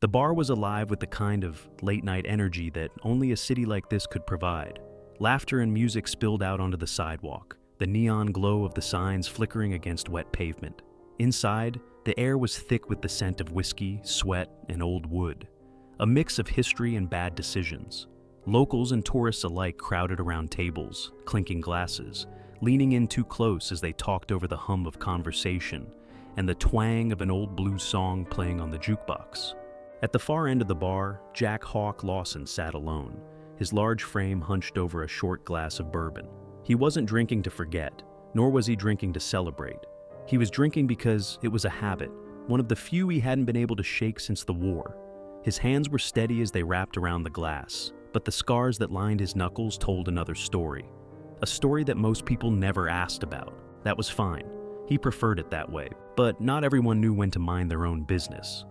The bar was alive with the kind of late-night energy that only a city like this could provide. Laughter and music spilled out onto the sidewalk, the neon glow of the signs flickering against wet pavement. Inside, the air was thick with the scent of whiskey, sweat, and old wood, a mix of history and bad decisions. Locals and tourists alike crowded around tables, clinking glasses, leaning in too close as they talked over the hum of conversation and the twang of an old blues song playing on the jukebox. At the far end of the bar, Jack Hawk Lawson sat alone, his large frame hunched over a short glass of bourbon. He wasn't drinking to forget, nor was he drinking to celebrate. He was drinking because it was a habit, one of the few he hadn't been able to shake since the war. His hands were steady as they wrapped around the glass, but the scars that lined his knuckles told another story. A story that most people never asked about. That was fine. He preferred it that way, but not everyone knew when to mind their own business.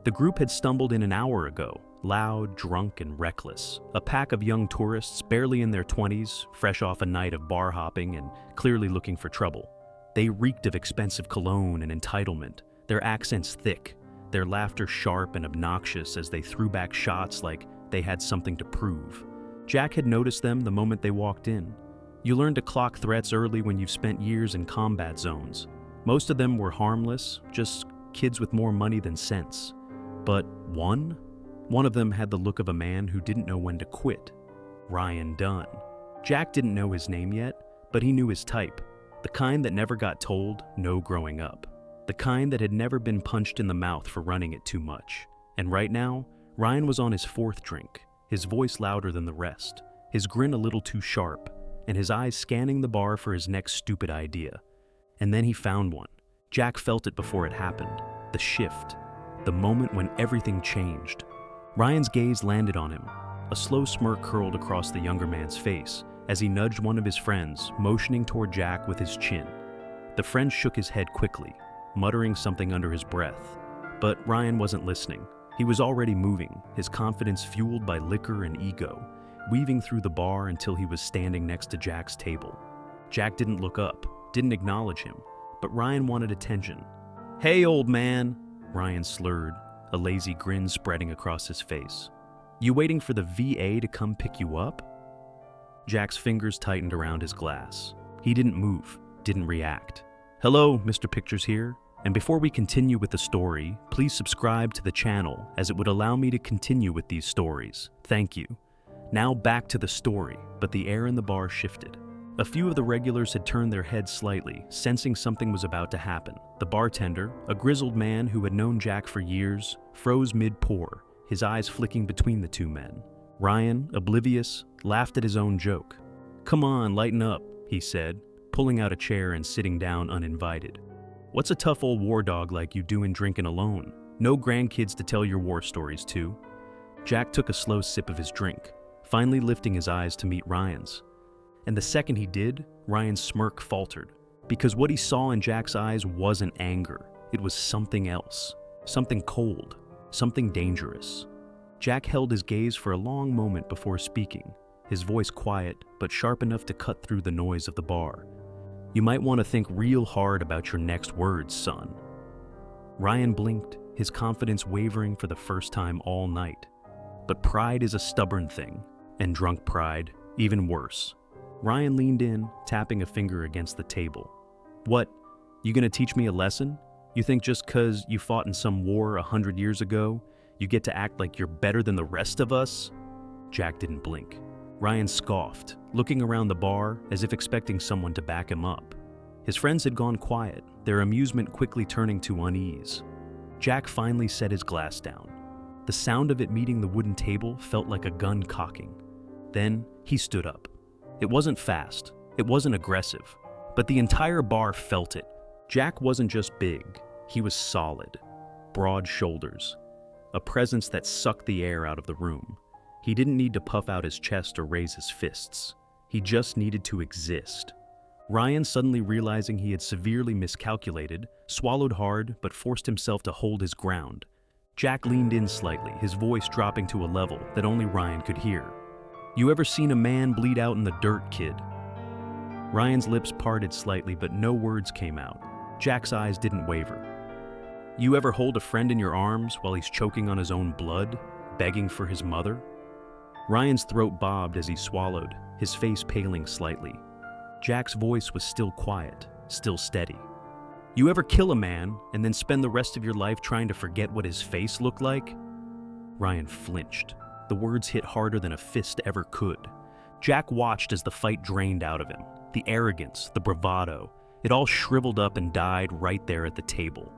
The group had stumbled in an hour ago, loud, drunk, and reckless. A pack of young tourists, barely in their 20s, fresh off a night of bar hopping and clearly looking for trouble. They reeked of expensive cologne and entitlement, their accents thick, their laughter sharp and obnoxious as they threw back shots like they had something to prove. Jack had noticed them the moment they walked in. You learn to clock threats early when you've spent years in combat zones. Most of them were harmless, just kids with more money than sense. But one of them had the look of a man who didn't know when to quit. Ryan Dunn. Jack didn't know his name yet, but he knew his type. The kind that never got told no growing up. The kind that had never been punched in the mouth for running it too much. And right now, Ryan was on his fourth drink, his voice louder than the rest, his grin a little too sharp, and his eyes scanning the bar for his next stupid idea. And then he found one. Jack felt it before it happened. The shift. The moment when everything changed. Ryan's gaze landed on him. A slow smirk curled across the younger man's face as he nudged one of his friends, motioning toward Jack with his chin. The friend shook his head quickly, muttering something under his breath. But Ryan wasn't listening. He was already moving, his confidence fueled by liquor and ego, weaving through the bar until he was standing next to Jack's table. Jack didn't look up, didn't acknowledge him, but Ryan wanted attention. "Hey, old man," Ryan slurred, a lazy grin spreading across his face. "You waiting for the VA to come pick you up?" Jack's fingers tightened around his glass. He didn't move, didn't react. "Hello, Mr. Pictures here. And before we continue with the story, please subscribe to the channel as it would allow me to continue with these stories. Thank you." Now back to the story, but the air in the bar shifted. A few of the regulars had turned their heads slightly, sensing something was about to happen. The bartender, a grizzled man who had known Jack for years, froze mid-pour, his eyes flicking between the two men. Ryan, oblivious, laughed at his own joke. "Come on, lighten up," he said, pulling out a chair and sitting down uninvited. "What's a tough old war dog like you doing drinking alone? No grandkids to tell your war stories to." Jack took a slow sip of his drink, finally lifting his eyes to meet Ryan's. And the second he did, Ryan's smirk faltered, because what he saw in Jack's eyes wasn't anger. It was something else, something cold, something dangerous. Jack held his gaze for a long moment before speaking, his voice quiet but sharp enough to cut through the noise of the bar. "You might want to think real hard about your next words, son." Ryan blinked, his confidence wavering for the first time all night. But pride is a stubborn thing, and drunk pride, even worse. Ryan leaned in, tapping a finger against the table. "What, you gonna teach me a lesson? You think just 'cause you fought in some war 100 years ago, you get to act like you're better than the rest of us?" Jack didn't blink. Ryan scoffed, looking around the bar as if expecting someone to back him up. His friends had gone quiet, their amusement quickly turning to unease. Jack finally set his glass down. The sound of it meeting the wooden table felt like a gun cocking. Then he stood up. It wasn't fast, it wasn't aggressive, but the entire bar felt it. Jack wasn't just big, he was solid. Broad shoulders, a presence that sucked the air out of the room. He didn't need to puff out his chest or raise his fists. He just needed to exist. Ryan, suddenly realizing he had severely miscalculated, swallowed hard but forced himself to hold his ground. Jack leaned in slightly, his voice dropping to a level that only Ryan could hear. "You ever seen a man bleed out in the dirt, kid?" Ryan's lips parted slightly, but no words came out. Jack's eyes didn't waver. You ever hold a friend in your arms while he's choking on his own blood, begging for his mother? Ryan's throat bobbed as he swallowed, his face paling slightly. Jack's voice was still quiet, still steady. You ever kill a man and then spend the rest of your life trying to forget what his face looked like? Ryan flinched. The words hit harder than a fist ever could. Jack watched as the fight drained out of him. The arrogance, the bravado, it all shriveled up and died right there at the table.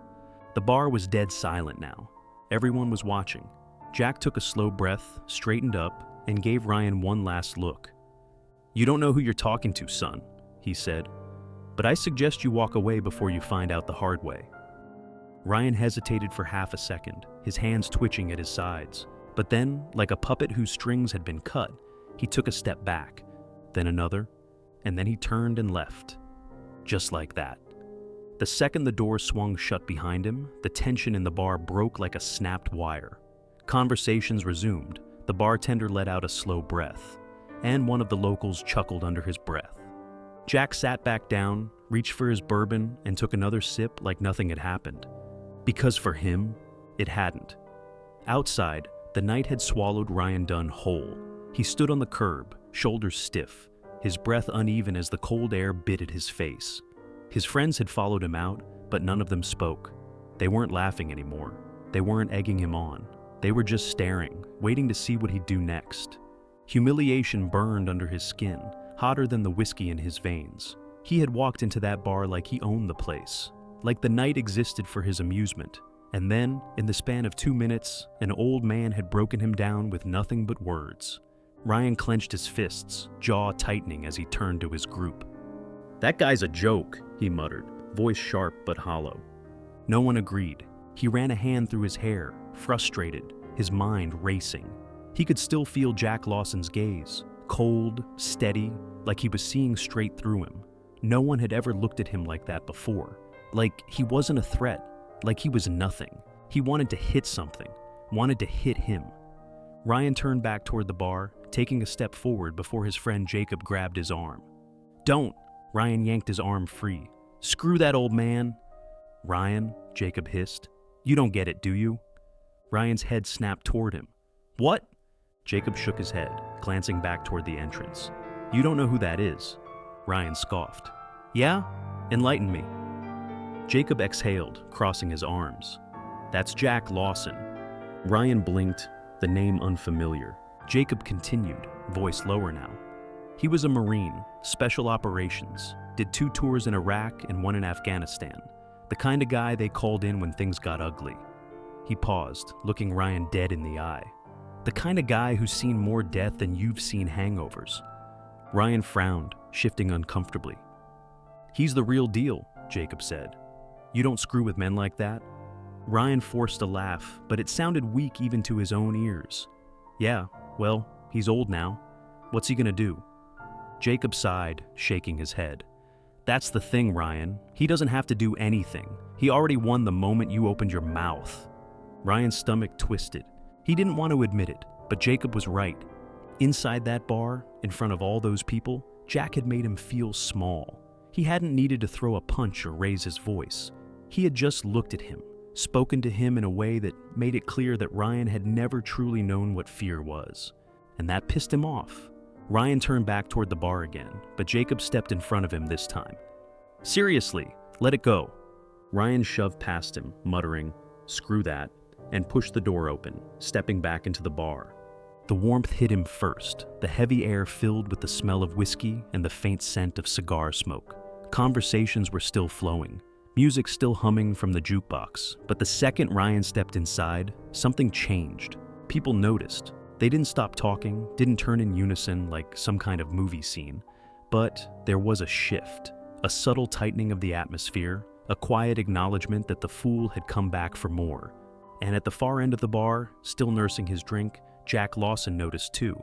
The bar was dead silent now. Everyone was watching. Jack took a slow breath, straightened up, and gave Ryan one last look. You don't know who you're talking to, son, he said, but I suggest you walk away before you find out the hard way. Ryan hesitated for half a second, his hands twitching at his sides. But then, like a puppet whose strings had been cut, he took a step back, then another, and then he turned and left. Just like that. The second the door swung shut behind him, the tension in the bar broke like a snapped wire. Conversations resumed. The bartender let out a slow breath, and one of the locals chuckled under his breath. Jack sat back down, reached for his bourbon, and took another sip like nothing had happened. Because for him, it hadn't. Outside, the night had swallowed Ryan Dunn whole. He stood on the curb, shoulders stiff, his breath uneven as the cold air bit at his face. His friends had followed him out, but none of them spoke. They weren't laughing anymore. They weren't egging him on. They were just staring, waiting to see what he'd do next. Humiliation burned under his skin, hotter than the whiskey in his veins. He had walked into that bar like he owned the place, like the night existed for his amusement. And then, in the span of 2 minutes, an old man had broken him down with nothing but words. Ryan clenched his fists, jaw tightening as he turned to his group. That guy's a joke, he muttered, voice sharp but hollow. No one agreed. He ran a hand through his hair, frustrated, his mind racing. He could still feel Jack Lawson's gaze, cold, steady, like he was seeing straight through him. No one had ever looked at him like that before. Like he wasn't a threat, like he was nothing. He wanted to hit something, wanted to hit him. Ryan turned back toward the bar, taking a step forward before his friend Jacob grabbed his arm. Don't! Ryan yanked his arm free. Screw that old man! Ryan, Jacob hissed. You don't get it, do you? Ryan's head snapped toward him. What? Jacob shook his head, glancing back toward the entrance. You don't know who that is? Ryan scoffed. Yeah? Enlighten me. Jacob exhaled, crossing his arms. That's Jack Lawson. Ryan blinked, the name unfamiliar. Jacob continued, voice lower now. He was a Marine, special operations, did 2 tours in Iraq and 1 in Afghanistan. The kind of guy they called in when things got ugly. He paused, looking Ryan dead in the eye. The kind of guy who's seen more death than you've seen hangovers. Ryan frowned, shifting uncomfortably. He's the real deal, Jacob said. You don't screw with men like that? Ryan forced a laugh, but it sounded weak even to his own ears. Yeah, well, he's old now. What's he gonna do? Jacob sighed, shaking his head. That's the thing, Ryan. He doesn't have to do anything. He already won the moment you opened your mouth. Ryan's stomach twisted. He didn't want to admit it, but Jacob was right. Inside that bar, in front of all those people, Jack had made him feel small. He hadn't needed to throw a punch or raise his voice. He had just looked at him, spoken to him in a way that made it clear that Ryan had never truly known what fear was. And that pissed him off. Ryan turned back toward the bar again, but Jacob stepped in front of him this time. Seriously, let it go. Ryan shoved past him, muttering, "Screw that," and pushed the door open, stepping back into the bar. The warmth hit him first, the heavy air filled with the smell of whiskey and the faint scent of cigar smoke. Conversations were still flowing, music still humming from the jukebox, but the second Ryan stepped inside, something changed. People noticed. They didn't stop talking, didn't turn in unison like some kind of movie scene, but there was a shift, a subtle tightening of the atmosphere, a quiet acknowledgement that the fool had come back for more. And at the far end of the bar, still nursing his drink, Jack Lawson noticed too.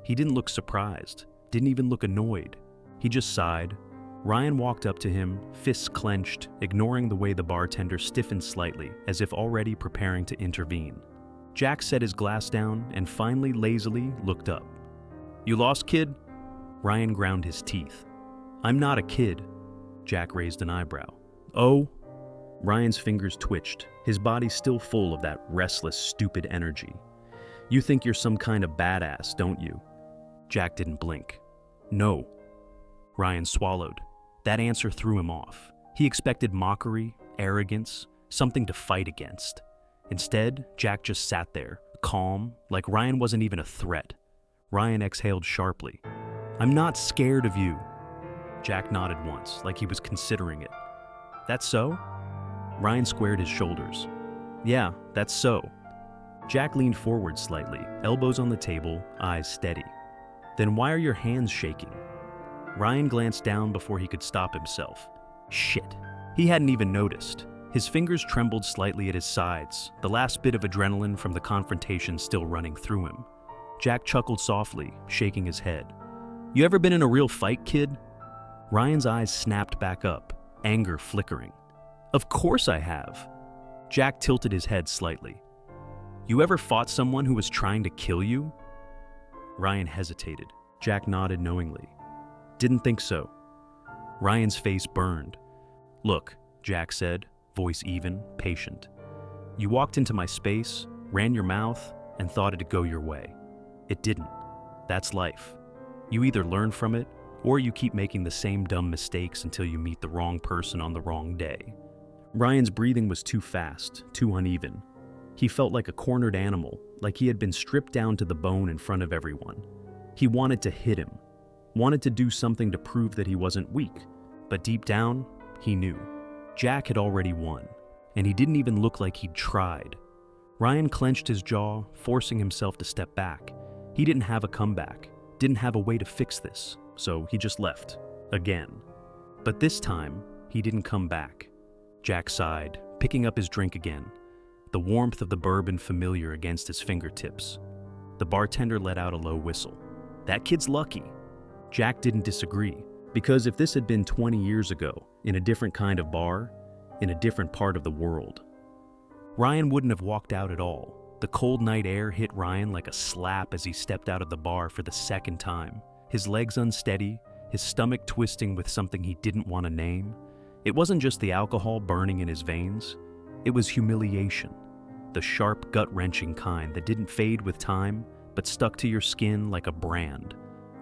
He didn't look surprised, didn't even look annoyed. He just sighed. Ryan walked up to him, fists clenched, ignoring the way the bartender stiffened slightly, as if already preparing to intervene. Jack set his glass down and finally lazily looked up. You lost, kid? Ryan ground his teeth. I'm not a kid. Jack raised an eyebrow. Oh? Ryan's fingers twitched, his body still full of that restless, stupid energy. You think you're some kind of badass, don't you? Jack didn't blink. No. Ryan swallowed. That answer threw him off. He expected mockery, arrogance, something to fight against. Instead, Jack just sat there, calm, like Ryan wasn't even a threat. Ryan exhaled sharply. I'm not scared of you. Jack nodded once, like he was considering it. That's so? Ryan squared his shoulders. Yeah, that's so. Jack leaned forward slightly, elbows on the table, eyes steady. Then why are your hands shaking? Ryan glanced down before he could stop himself. Shit. He hadn't even noticed. His fingers trembled slightly at his sides, the last bit of adrenaline from the confrontation still running through him. Jack chuckled softly, shaking his head. You ever been in a real fight, kid? Ryan's eyes snapped back up, anger flickering. Of course I have. Jack tilted his head slightly. You ever fought someone who was trying to kill you? Ryan hesitated. Jack nodded knowingly. Didn't think so. Ryan's face burned. Look, Jack said, voice even, patient. You walked into my space, ran your mouth, and thought it'd go your way. It didn't. That's life. You either learn from it, or you keep making the same dumb mistakes until you meet the wrong person on the wrong day. Ryan's breathing was too fast, too uneven. He felt like a cornered animal, like he had been stripped down to the bone in front of everyone. He wanted to hit him, wanted to do something to prove that he wasn't weak, but deep down, he knew. Jack had already won, and he didn't even look like he'd tried. Ryan clenched his jaw, forcing himself to step back. He didn't have a comeback, didn't have a way to fix this, so he just left, again. But this time, he didn't come back. Jack sighed, picking up his drink again, the warmth of the bourbon familiar against his fingertips. The bartender let out a low whistle. That kid's lucky. Jack didn't disagree, because if this had been 20 years ago, in a different kind of bar, in a different part of the world, Ryan wouldn't have walked out at all. The cold night air hit Ryan like a slap as he stepped out of the bar for the second time, his legs unsteady, his stomach twisting with something he didn't want to name. It wasn't just the alcohol burning in his veins, it was humiliation, the sharp, gut-wrenching kind that didn't fade with time, but stuck to your skin like a brand,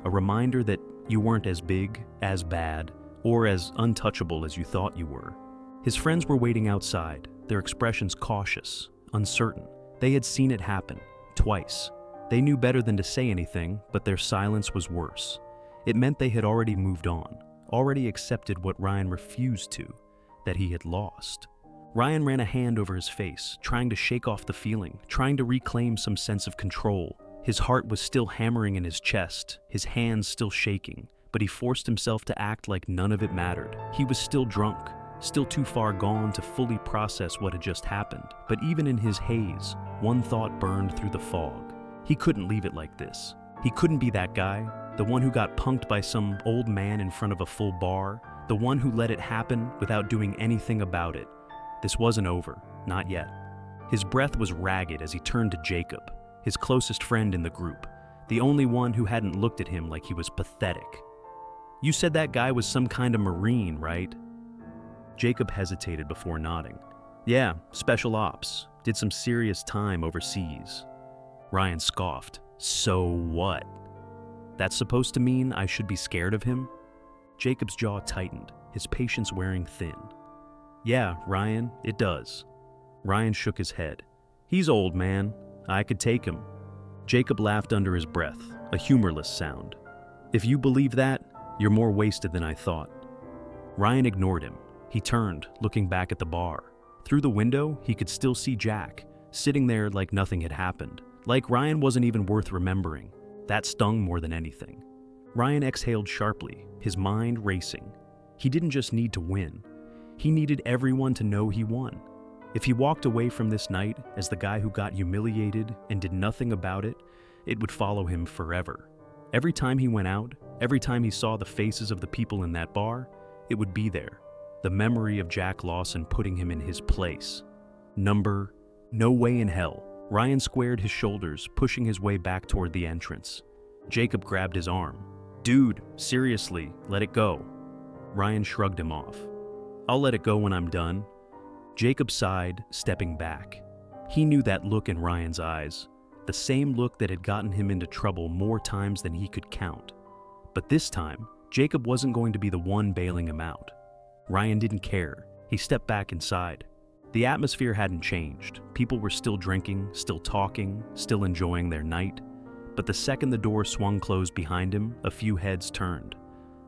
a reminder that you weren't as big, as bad, or as untouchable as you thought you were. His friends were waiting outside, their expressions cautious, uncertain. They had seen it happen, twice. They knew better than to say anything, but their silence was worse. It meant they had already moved on, already accepted what Ryan refused to, that he had lost. Ryan ran a hand over his face, trying to shake off the feeling, trying to reclaim some sense of control. His heart was still hammering in his chest, his hands still shaking, but he forced himself to act like none of it mattered. He was still drunk, still too far gone to fully process what had just happened. But even in his haze, one thought burned through the fog. He couldn't leave it like this. He couldn't be that guy, the one who got punked by some old man in front of a full bar, the one who let it happen without doing anything about it. This wasn't over, not yet. His breath was ragged as he turned to Jacob, his closest friend in the group, the only one who hadn't looked at him like he was pathetic. You said that guy was some kind of Marine, right? Jacob hesitated before nodding. Yeah, special ops. Did some serious time overseas. Ryan scoffed. So what? That's supposed to mean I should be scared of him? Jacob's jaw tightened, his patience wearing thin. Yeah, Ryan, it does. Ryan shook his head. He's old, man. I could take him. Jacob laughed under his breath, a humorless sound. If you believe that, you're more wasted than I thought. Ryan ignored him. He turned, looking back at the bar. Through the window, he could still see Jack, sitting there like nothing had happened, like Ryan wasn't even worth remembering. That stung more than anything. Ryan exhaled sharply, his mind racing. He didn't just need to win. He needed everyone to know he won. If he walked away from this night as the guy who got humiliated and did nothing about it, it would follow him forever. Every time he went out, every time he saw the faces of the people in that bar, it would be there. The memory of Jack Lawson putting him in his place. No way in hell. Ryan squared his shoulders, pushing his way back toward the entrance. Jacob grabbed his arm. Dude, seriously, let it go. Ryan shrugged him off. I'll let it go when I'm done. Jacob sighed, stepping back. He knew that look in Ryan's eyes, the same look that had gotten him into trouble more times than he could count. But this time, Jacob wasn't going to be the one bailing him out. Ryan didn't care. He stepped back inside. The atmosphere hadn't changed. People were still drinking, still talking, still enjoying their night. But the second the door swung closed behind him, a few heads turned.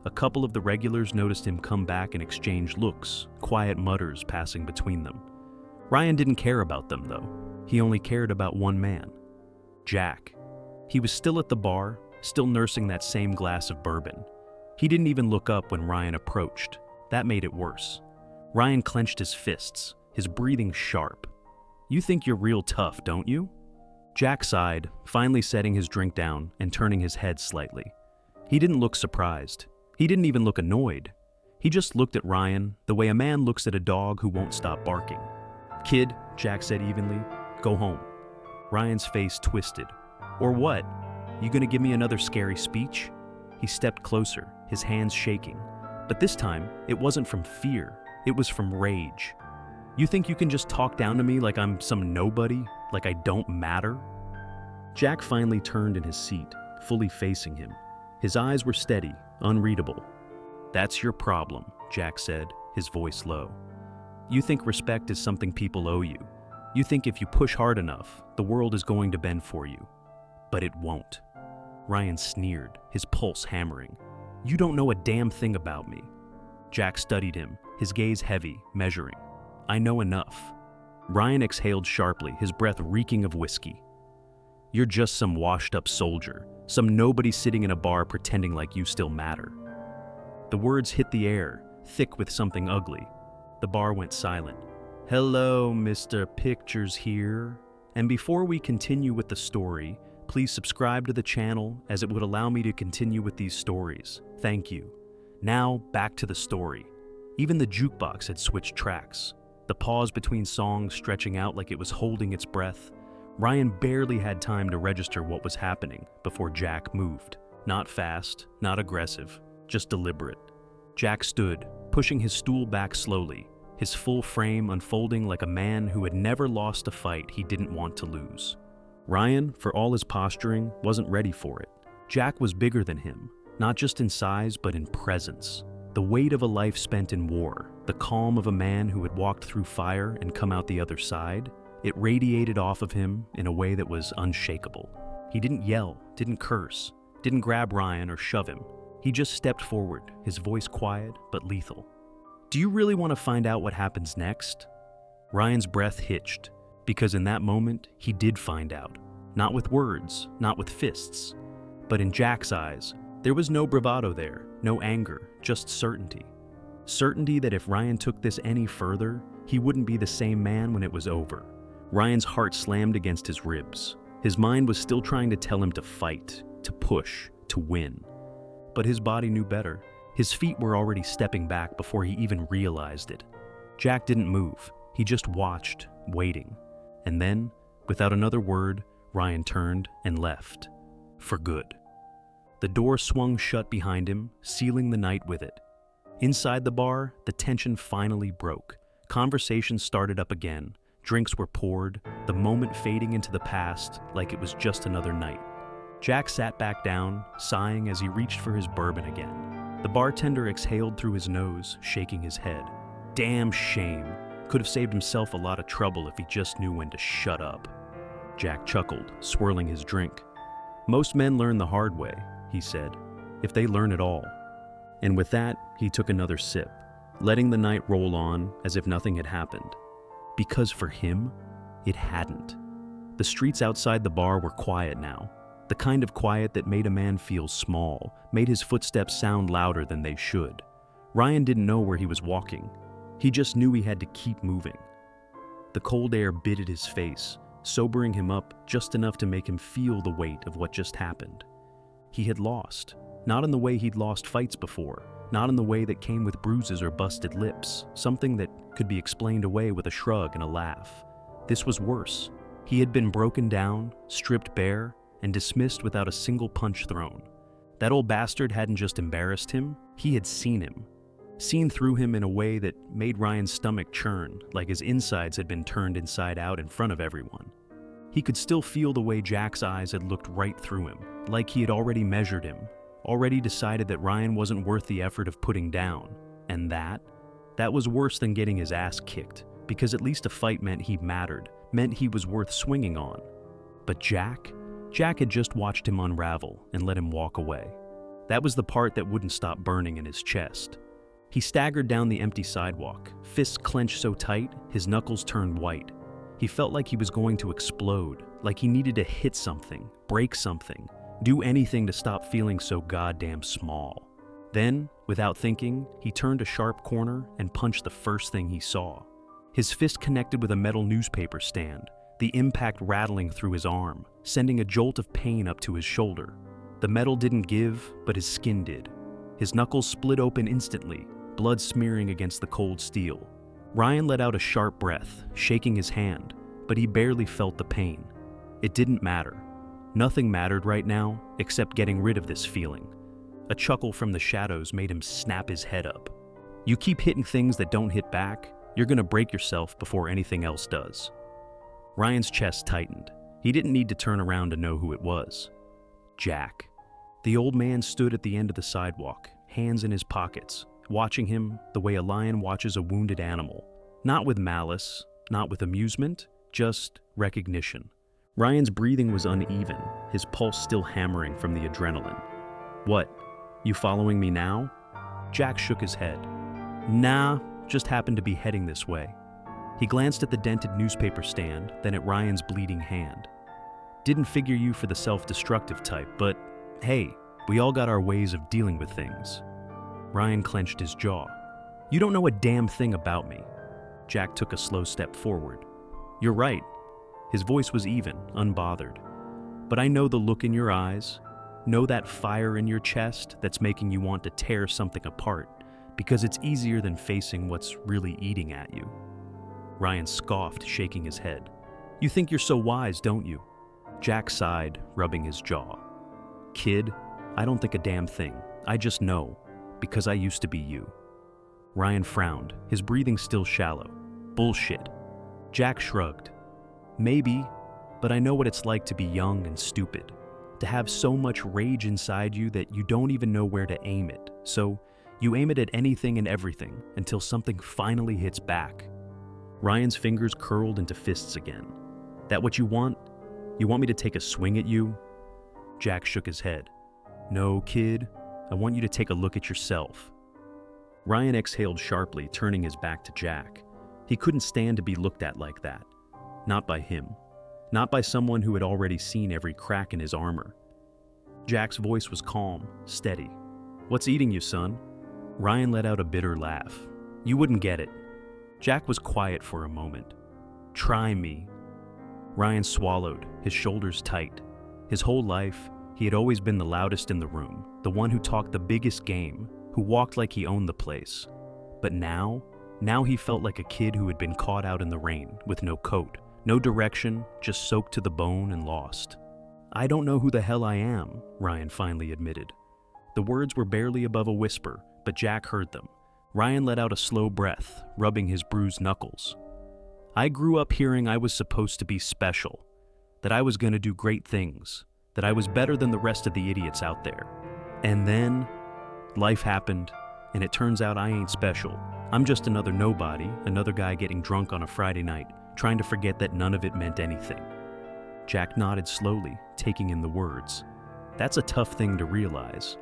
A couple of the regulars noticed him come back and exchange looks, quiet mutters passing between them. Ryan didn't care about them, though. He only cared about one man, Jack. He was still at the bar, still nursing that same glass of bourbon. He didn't even look up when Ryan approached. That made it worse. Ryan clenched his fists, his breathing sharp. "You think you're real tough, don't you?" Jack sighed, finally setting his drink down and turning his head slightly. He didn't look surprised. He didn't even look annoyed. He just looked at Ryan the way a man looks at a dog who won't stop barking. "Kid," Jack said evenly, "go home." Ryan's face twisted. "Or what? You gonna give me another scary speech?" He stepped closer, his hands shaking. But this time, it wasn't from fear, it was from rage. "You think you can just talk down to me like I'm some nobody, like I don't matter?" Jack finally turned in his seat, fully facing him. His eyes were steady, unreadable. "That's your problem," Jack said, his voice low. "You think respect is something people owe you. You think if you push hard enough, the world is going to bend for you. But it won't." Ryan sneered, his pulse hammering. "You don't know a damn thing about me." Jack studied him, his gaze heavy, measuring. "I know enough." Ryan exhaled sharply, his breath reeking of whiskey. "You're just some washed-up soldier, some nobody sitting in a bar pretending like you still matter." The words hit the air, thick with something ugly. The bar went silent. "Hello, Mr. Pictures here." And before we continue with the story, please subscribe to the channel as it would allow me to continue with these stories. Thank you. Now, back to the story. Even the jukebox had switched tracks, the pause between songs stretching out like it was holding its breath. Ryan barely had time to register what was happening before Jack moved. Not fast, not aggressive, just deliberate. Jack stood, pushing his stool back slowly, his full frame unfolding like a man who had never lost a fight he didn't want to lose. Ryan, for all his posturing, wasn't ready for it. Jack was bigger than him, not just in size but in presence. The weight of a life spent in war, the calm of a man who had walked through fire and come out the other side, it radiated off of him in a way that was unshakable. He didn't yell, didn't curse, didn't grab Ryan or shove him. He just stepped forward, his voice quiet but lethal. "Do you really want to find out what happens next?" Ryan's breath hitched, because in that moment, he did find out. Not with words, not with fists. But in Jack's eyes, there was no bravado there, no anger, just certainty. Certainty that if Ryan took this any further, he wouldn't be the same man when it was over. Ryan's heart slammed against his ribs. His mind was still trying to tell him to fight, to push, to win. But his body knew better. His feet were already stepping back before he even realized it. Jack didn't move. He just watched, waiting. And then, without another word, Ryan turned and left. For good. The door swung shut behind him, sealing the night with it. Inside the bar, the tension finally broke. Conversation started up again. Drinks were poured, the moment fading into the past like it was just another night. Jack sat back down, sighing as he reached for his bourbon again. The bartender exhaled through his nose, shaking his head. Damn shame. Could have saved himself a lot of trouble if he just knew when to shut up. Jack chuckled, swirling his drink. "Most men learn the hard way," he said, "if they learn at all." And with that, he took another sip, letting the night roll on as if nothing had happened. Because for him, it hadn't. The streets outside the bar were quiet now, the kind of quiet that made a man feel small, made his footsteps sound louder than they should. Ryan didn't know where he was walking. He just knew he had to keep moving. The cold air bit at his face, sobering him up just enough to make him feel the weight of what just happened. He had lost, not in the way he'd lost fights before, not in the way that came with bruises or busted lips, something that could be explained away with a shrug and a laugh. This was worse. He had been broken down, stripped bare, and dismissed without a single punch thrown. That old bastard hadn't just embarrassed him, he had seen him. seen through him in a way that made Ryan's stomach churn, like his insides had been turned inside out in front of everyone. He could still feel the way Jack's eyes had looked right through him, like he had already measured him, already decided that Ryan wasn't worth the effort of putting down. And that was worse than getting his ass kicked, because at least a fight meant he mattered, meant he was worth swinging on. But Jack had just watched him unravel and let him walk away. That was the part that wouldn't stop burning in his chest. He staggered down the empty sidewalk, fists clenched so tight, his knuckles turned white. He felt like he was going to explode, like he needed to hit something, break something, do anything to stop feeling so goddamn small. Then, without thinking, he turned a sharp corner and punched the first thing he saw. His fist connected with a metal newspaper stand, the impact rattling through his arm, sending a jolt of pain up to his shoulder. The metal didn't give, but his skin did. His knuckles split open instantly, blood smearing against the cold steel. Ryan let out a sharp breath, shaking his hand, but he barely felt the pain. It didn't matter. Nothing mattered right now, except getting rid of this feeling. A chuckle from the shadows made him snap his head up. You keep hitting things that don't hit back, you're gonna break yourself before anything else does. Ryan's chest tightened. He didn't need to turn around to know who it was. Jack. The old man stood at the end of the sidewalk, hands in his pockets, watching him the way a lion watches a wounded animal. Not with malice, not with amusement, just recognition. Ryan's breathing was uneven, his pulse still hammering from the adrenaline. What? You following me now? Jack shook his head. Nah, just happened to be heading this way. He glanced at the dented newspaper stand, then at Ryan's bleeding hand. Didn't figure you for the self-destructive type, but hey, we all got our ways of dealing with things. Ryan clenched his jaw. You don't know a damn thing about me. Jack took a slow step forward. You're right. His voice was even, unbothered. But I know the look in your eyes, know that fire in your chest that's making you want to tear something apart, because it's easier than facing what's really eating at you. Ryan scoffed, shaking his head. You think you're so wise, don't you? Jack sighed, rubbing his jaw. Kid, I don't think a damn thing. I just know, because I used to be you. Ryan frowned, his breathing still shallow. Bullshit. Jack shrugged. Maybe, but I know what it's like to be young and stupid, to have so much rage inside you that you don't even know where to aim it. So you aim it at anything and everything until something finally hits back. Ryan's fingers curled into fists again. That what you want? You want me to take a swing at you? Jack shook his head. No, kid. I want you to take a look at yourself. Ryan exhaled sharply, turning his back to Jack. He couldn't stand to be looked at like that. Not by him. Not by someone who had already seen every crack in his armor. Jack's voice was calm, steady. What's eating you, son? Ryan let out a bitter laugh. You wouldn't get it. Jack was quiet for a moment. Try me. Ryan swallowed, his shoulders tight. His whole life, he had always been the loudest in the room, the one who talked the biggest game, who walked like he owned the place. But now he felt like a kid who had been caught out in the rain, with no coat, no direction, just soaked to the bone and lost. I don't know who the hell I am, Ryan finally admitted. The words were barely above a whisper, but Jack heard them. Ryan let out a slow breath, rubbing his bruised knuckles. I grew up hearing I was supposed to be special, that I was going to do great things, that I was better than the rest of the idiots out there. And then, life happened, and it turns out I ain't special. I'm just another nobody, another guy getting drunk on a Friday night, trying to forget that none of it meant anything. Jack nodded slowly, taking in the words. That's a tough thing to realize.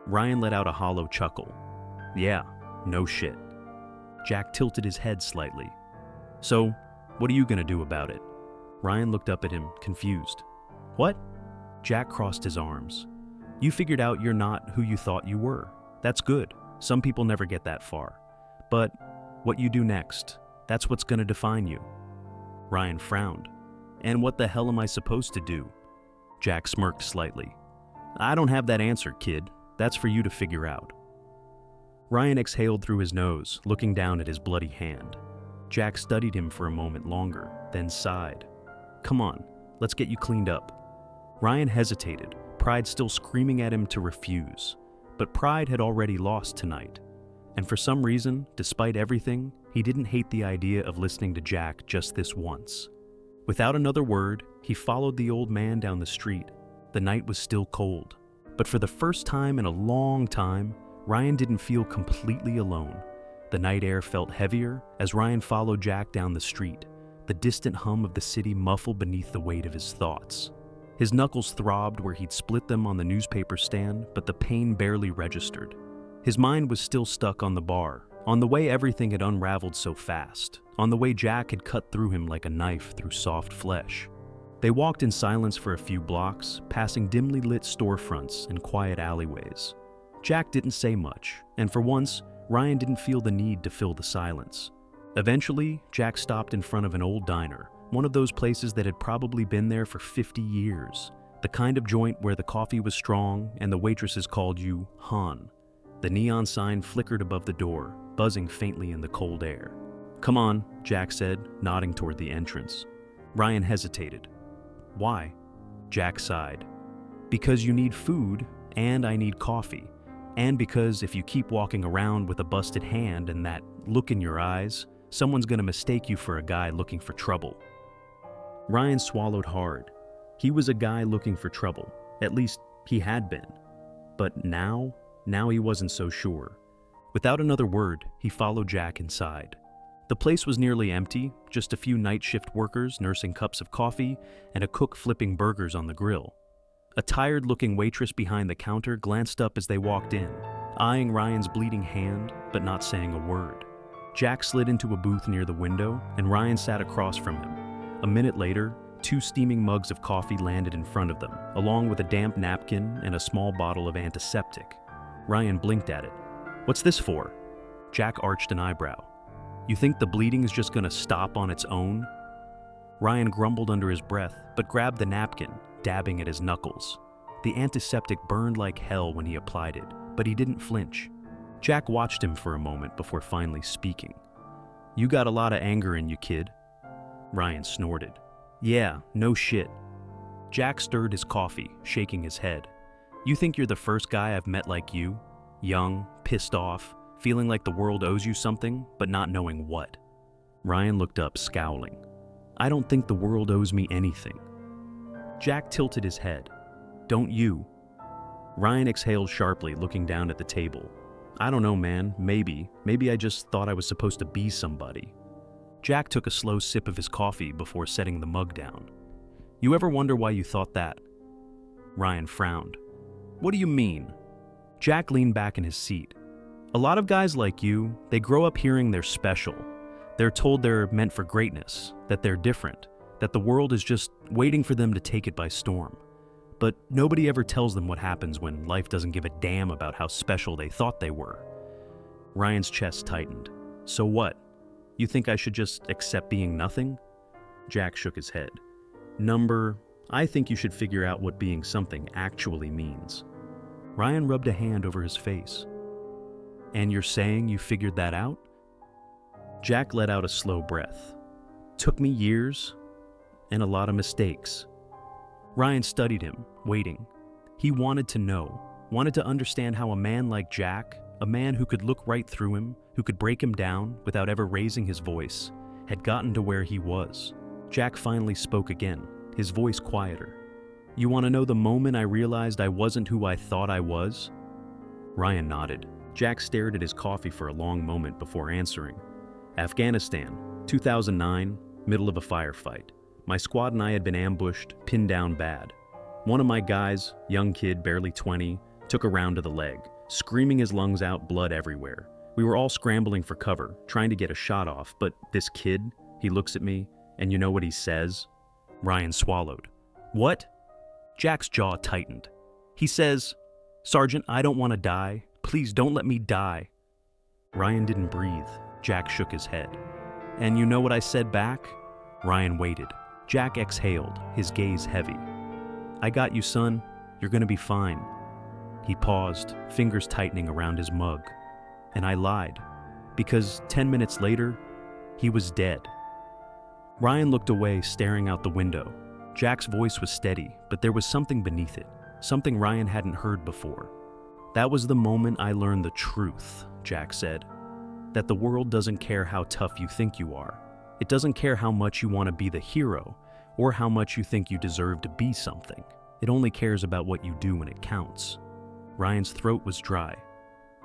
Ryan let out a hollow chuckle. Yeah, no shit. Jack tilted his head slightly. So, what are you gonna do about it? Ryan looked up at him, confused. What? Jack crossed his arms. You figured out you're not who you thought you were. That's good. Some people never get that far. But what you do next, that's what's gonna define you. Ryan frowned. And what the hell am I supposed to do? Jack smirked slightly. I don't have that answer, kid. That's for you to figure out. Ryan exhaled through his nose, looking down at his bloody hand. Jack studied him for a moment longer, then sighed. Come on, let's get you cleaned up. Ryan hesitated, pride still screaming at him to refuse. But pride had already lost tonight. And for some reason, despite everything, he didn't hate the idea of listening to Jack just this once. Without another word, he followed the old man down the street. The night was still cold, but for the first time in a long time, Ryan didn't feel completely alone. The night air felt heavier as Ryan followed Jack down the street, the distant hum of the city muffled beneath the weight of his thoughts. His knuckles throbbed where he'd split them on the newspaper stand, but the pain barely registered. His mind was still stuck on the bar, on the way everything had unraveled so fast, on the way Jack had cut through him like a knife through soft flesh. They walked in silence for a few blocks, passing dimly lit storefronts and quiet alleyways. Jack didn't say much, and for once, Ryan didn't feel the need to fill the silence. Eventually, Jack stopped in front of an old diner, one of those places that had probably been there for 50 years, the kind of joint where the coffee was strong and the waitresses called you Han. The neon sign flickered above the door, buzzing faintly in the cold air. "Come on," Jack said, nodding toward the entrance. Ryan hesitated. "Why?" Jack sighed. "Because you need food, and I need coffee. And because if you keep walking around with a busted hand and that look in your eyes, someone's gonna mistake you for a guy looking for trouble." Ryan swallowed hard. He was a guy looking for trouble. At least, he had been. But now he wasn't so sure. Without another word, he followed Jack inside. The place was nearly empty, just a few night shift workers nursing cups of coffee and a cook flipping burgers on the grill. A tired-looking waitress behind the counter glanced up as they walked in, eyeing Ryan's bleeding hand, but not saying a word. Jack slid into a booth near the window, and Ryan sat across from him. A minute later, 2 steaming mugs of coffee landed in front of them, along with a damp napkin and a small bottle of antiseptic. Ryan blinked at it. "What's this for?" Jack arched an eyebrow. "You think the bleeding is just gonna stop on its own?" Ryan grumbled under his breath, but grabbed the napkin, dabbing at his knuckles. The antiseptic burned like hell when he applied it, but he didn't flinch. Jack watched him for a moment before finally speaking. "You got a lot of anger in you, kid." Ryan snorted. "Yeah, no shit." Jack stirred his coffee, shaking his head. "You think you're the first guy I've met like you? Young, pissed off, feeling like the world owes you something, but not knowing what." Ryan looked up, scowling. "I don't think the world owes me anything." Jack tilted his head. "Don't you?" Ryan exhaled sharply, looking down at the table. "I don't know, man. Maybe I just thought I was supposed to be somebody." Jack took a slow sip of his coffee before setting the mug down. "You ever wonder why you thought that?" Ryan frowned. "What do you mean?" Jack leaned back in his seat. "A lot of guys like you, they grow up hearing they're special. They're told they're meant for greatness, that they're different, that the world is just waiting for them to take it by storm. But nobody ever tells them what happens when life doesn't give a damn about how special they thought they were." Ryan's chest tightened. "So what? You think I should just accept being nothing?" Jack shook his head. I think you should figure out what being something actually means." Ryan rubbed a hand over his face. "And you're saying you figured that out?" Jack let out a slow breath. "Took me years, and a lot of mistakes." Ryan studied him, waiting. He wanted to know, wanted to understand how a man like Jack, a man who could look right through him, who could break him down without ever raising his voice, had gotten to where he was. Jack finally spoke again, his voice quieter. "You want to know the moment I realized I wasn't who I thought I was?" Ryan nodded. Jack stared at his coffee for a long moment before answering. "Afghanistan, 2009, middle of a firefight. My squad and I had been ambushed, pinned down bad. One of my guys, young kid, barely 20, took a round to the leg, screaming his lungs out, blood everywhere. We were all scrambling for cover, trying to get a shot off, but this kid, he looks at me, and you know what he says?" Ryan swallowed. "What?" Jack's jaw tightened. He says, "Sergeant, I don't want to die. Please don't let me die." Ryan didn't breathe. Jack shook his head. "And you know what I said back?" Ryan waited. Jack exhaled, his gaze heavy. "I got you, son. You're gonna be fine." He paused, fingers tightening around his mug. "And I lied, because 10 minutes later, he was dead." Ryan looked away, staring out the window. Jack's voice was steady, but there was something beneath it, something Ryan hadn't heard before. That was the moment I learned the truth, Jack said. That the world doesn't care how tough you think you are. It doesn't care how much you want to be the hero, or how much you think you deserve to be something. It only cares about what you do when it counts. Ryan's throat was dry.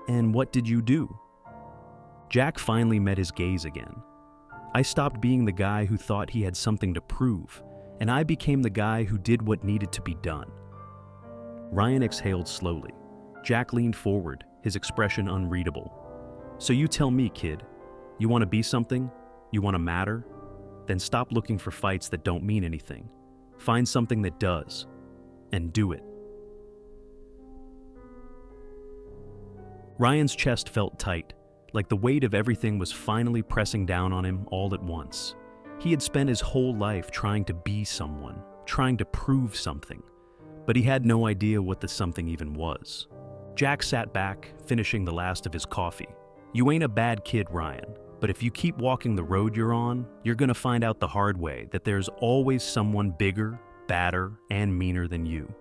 And what did you do? Jack finally met his gaze again. I stopped being the guy who thought he had something to prove, and I became the guy who did what needed to be done. Ryan exhaled slowly. Jack leaned forward, his expression unreadable. So you tell me, kid, you want to be something? You want to matter? Then stop looking for fights that don't mean anything. Find something that does, and do it. Ryan's chest felt tight, like the weight of everything was finally pressing down on him all at once. He had spent his whole life trying to be someone, trying to prove something, but he had no idea what the something even was. Jack sat back, finishing the last of his coffee. You ain't a bad kid, Ryan, but if you keep walking the road you're on, you're gonna find out the hard way that there's always someone bigger, badder, and meaner than you.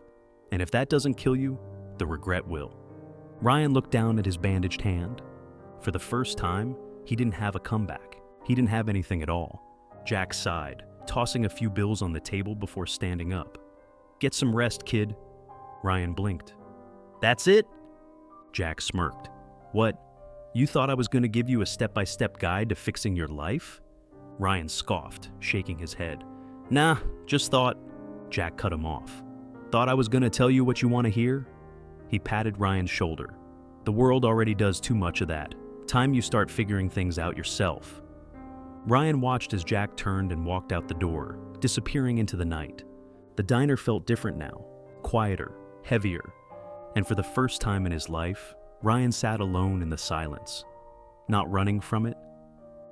And if that doesn't kill you, the regret will. Ryan looked down at his bandaged hand. For the first time, he didn't have a comeback. He didn't have anything at all. Jack sighed, tossing a few bills on the table before standing up. Get some rest, kid. Ryan blinked. That's it? Jack smirked. What? You thought I was going to give you a step-by-step guide to fixing your life? Ryan scoffed, shaking his head. Nah, just thought... Jack cut him off. Thought I was going to tell you what you want to hear? He patted Ryan's shoulder. The world already does too much of that. Time you start figuring things out yourself. Ryan watched as Jack turned and walked out the door, disappearing into the night. The diner felt different now, quieter, heavier, and for the first time in his life, Ryan sat alone in the silence. Not running from it,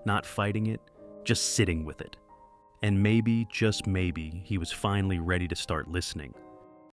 not fighting it, just sitting with it. And maybe, just maybe, he was finally ready to start listening.